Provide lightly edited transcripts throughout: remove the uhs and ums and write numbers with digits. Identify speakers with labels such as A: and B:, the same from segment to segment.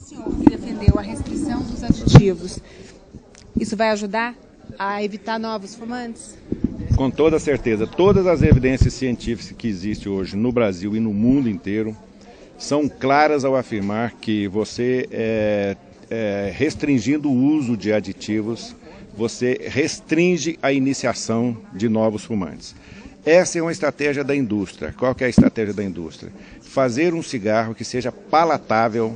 A: O senhor que defendeu a restrição dos aditivos, isso vai ajudar a evitar novos fumantes?
B: Com toda certeza. Todas as evidências científicas que existem hoje no Brasil e no mundo inteiro são claras ao afirmar que você, restringindo o uso de aditivos, você restringe a iniciação de novos fumantes. Essa é uma estratégia da indústria. Qual que é a estratégia da indústria? Fazer um cigarro que seja palatável,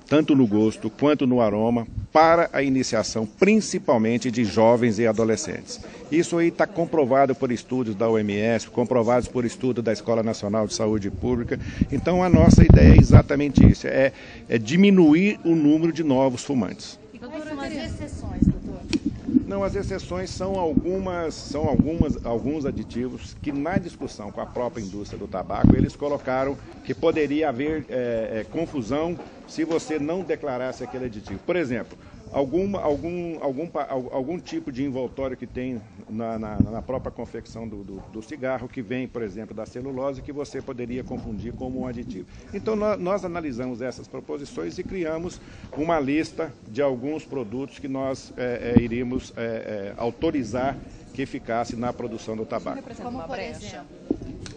B: tanto no gosto quanto no aroma, para a iniciação, principalmente de jovens e adolescentes. Isso aí está comprovado por estudos da OMS, comprovados por estudos da Escola Nacional de Saúde Pública. Então, a nossa ideia é exatamente isso, é diminuir o número de novos fumantes.
C: E quais são as exceções, doutor?
B: Não, as exceções são alguns aditivos que na discussão com a própria indústria do tabaco, eles colocaram que poderia haver confusão se você não declarasse aquele aditivo. Por exemplo, algum tipo de envoltório que tem na própria confecção do cigarro, que vem, por exemplo, da celulose, que você poderia confundir como um aditivo. Então, nós analisamos essas proposições e criamos uma lista de alguns produtos que nós iríamos autorizar que ficasse na produção do tabaco.
C: Como, por exemplo?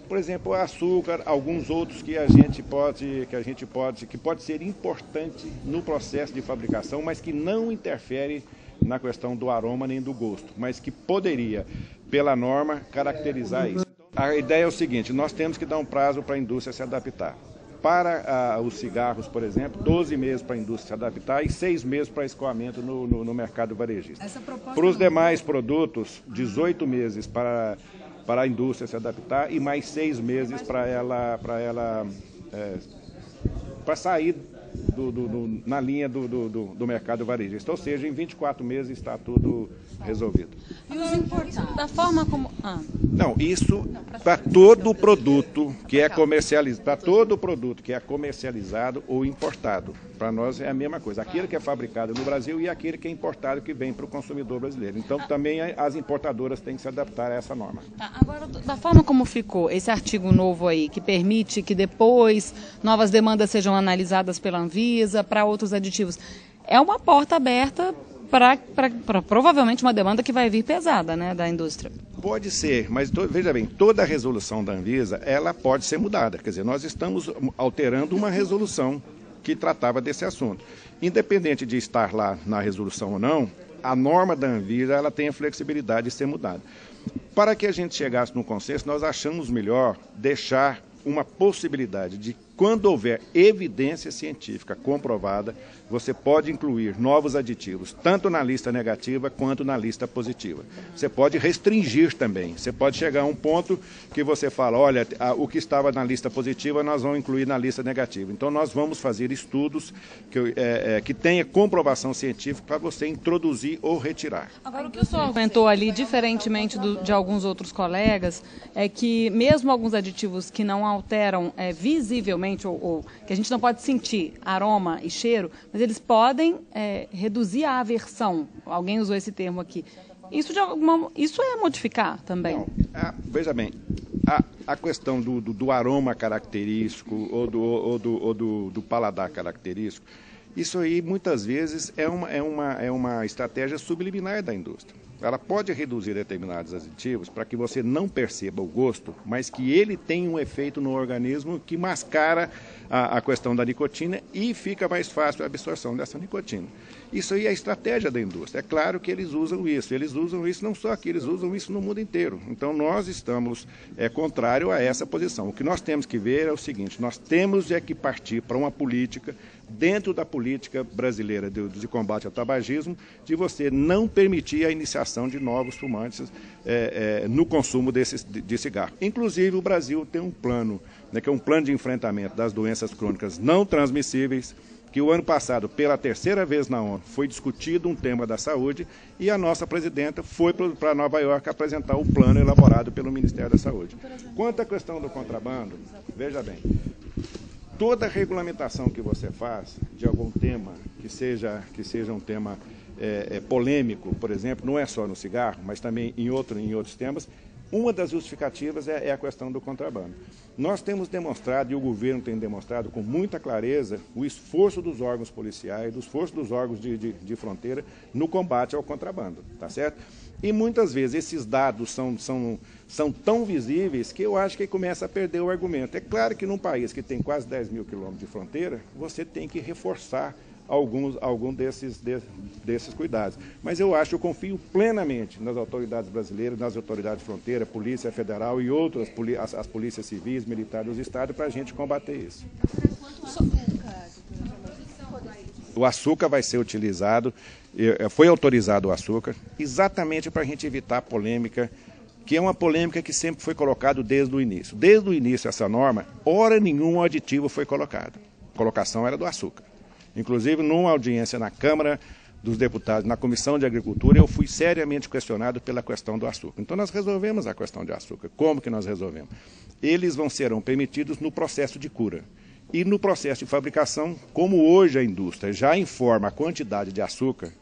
B: Por exemplo, o açúcar, alguns outros que pode ser importante no processo de fabricação, mas que não interfere na questão do aroma nem do gosto, mas que poderia, pela norma, caracterizar isso. A ideia é o seguinte: nós temos que dar um prazo para a indústria se adaptar. Para os cigarros, por exemplo, 12 meses para a indústria se adaptar e 6 meses para escoamento no mercado varejista. Para os demais produtos, 18 meses para a indústria se adaptar e mais 6 meses para sair na linha do mercado varejista. Ou seja, em 24 meses está tudo resolvido.
C: E os importados? Da forma como...
B: Não, isso para todo produto que é comercializado, para todo produto que é comercializado ou importado. Para nós é a mesma coisa. Aquele que é fabricado no Brasil e aquele que é importado que vem para o consumidor brasileiro. Então também as importadoras têm que se adaptar a essa norma.
C: Agora, da forma como ficou esse artigo novo aí, que permite que depois novas demandas sejam analisadas pela Anvisa para outros aditivos, é uma porta aberta para provavelmente uma demanda que vai vir pesada, né, da indústria.
B: Pode ser, mas veja bem, toda a resolução da Anvisa, ela pode ser mudada. Quer dizer, nós estamos alterando uma resolução que tratava desse assunto. Independente de estar lá na resolução ou não, a norma da Anvisa, ela tem a flexibilidade de ser mudada. Para que a gente chegasse no consenso, nós achamos melhor deixar uma possibilidade de, quando houver evidência científica comprovada, você pode incluir novos aditivos, tanto na lista negativa quanto na lista positiva. Você pode restringir também. Você pode chegar a um ponto que você fala, olha, o que estava na lista positiva nós vamos incluir na lista negativa. Então nós vamos fazer estudos que tenha comprovação científica para você introduzir ou retirar.
C: Agora, o que o senhor comentou ali, diferentemente de alguns outros colegas, é que mesmo alguns aditivos que não alteram visivelmente, ou que a gente não pode sentir aroma e cheiro, mas eles podem reduzir a aversão. Alguém usou esse termo aqui. Isso é modificar também?
B: Não, veja bem, a questão do aroma característico ou do paladar característico, isso aí muitas vezes é uma estratégia subliminar da indústria. Ela pode reduzir determinados aditivos para que você não perceba o gosto, mas que ele tenha um efeito no organismo que mascara a questão da nicotina e fica mais fácil a absorção dessa nicotina. Isso aí é a estratégia da indústria. É claro que eles usam isso não só aqui, eles usam isso no mundo inteiro. Então nós estamos contrário a essa posição. O que nós temos que ver é o seguinte: nós temos que partir para uma política, dentro da política brasileira de combate ao tabagismo, de você não permitir a iniciação de novos fumantes no consumo de cigarro. Inclusive o Brasil tem um plano, que é um plano de enfrentamento das doenças crônicas não transmissíveis, que o ano passado, pela terceira vez na ONU, foi discutido um tema da saúde e a nossa presidenta foi para Nova York apresentar o plano elaborado pelo Ministério da Saúde. Quanto à questão do contrabando, veja bem, toda regulamentação que você faz de algum tema que seja um tema polêmico, por exemplo, não é só no cigarro, mas também em outros temas, Uma das justificativas é a questão do contrabando. Nós temos demonstrado, e o governo tem demonstrado com muita clareza, o esforço dos órgãos policiais, o esforço dos órgãos de fronteira no combate ao contrabando, tá certo? E muitas vezes esses dados são tão visíveis que eu acho que começa a perder o argumento. É claro que num país que tem quase 10 mil quilômetros de fronteira, você tem que reforçar algum desses cuidados. Mas eu confio plenamente nas autoridades brasileiras, nas autoridades de fronteira, Polícia Federal e outras, as polícias civis, militares dos estados, para a gente combater isso. O açúcar vai ser utilizado, foi autorizado o açúcar, exatamente para a gente evitar a polêmica, que é uma polêmica que sempre foi colocada desde o início. Desde o início, essa norma, hora nenhum aditivo foi colocado. A colocação era do açúcar. Inclusive, numa audiência na Câmara dos Deputados, na Comissão de Agricultura, eu fui seriamente questionado pela questão do açúcar. Então, nós resolvemos a questão de açúcar. Como que nós resolvemos? Eles serão permitidos no processo de cura. E no processo de fabricação, como hoje a indústria já informa a quantidade de açúcar,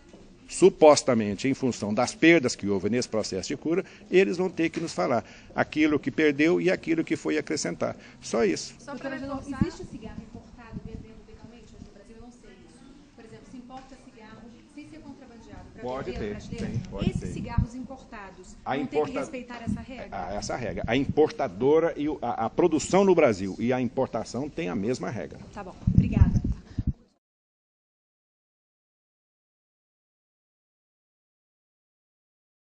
B: supostamente em função das perdas que houve nesse processo de cura, eles vão ter que nos falar aquilo que perdeu e aquilo que foi acrescentar. Só isso.
D: Só para reforçar, existe cigarro importado vendendo legalmente hoje no Brasil? Eu não sei isso. Por exemplo, se importa cigarro sem ser contrabandeado para vender brasileiro, esses cigarros importados vão ter que respeitar essa regra?
B: Essa regra. A importadora e a produção no Brasil e a importação têm a mesma regra.
D: Tá bom. Obrigada.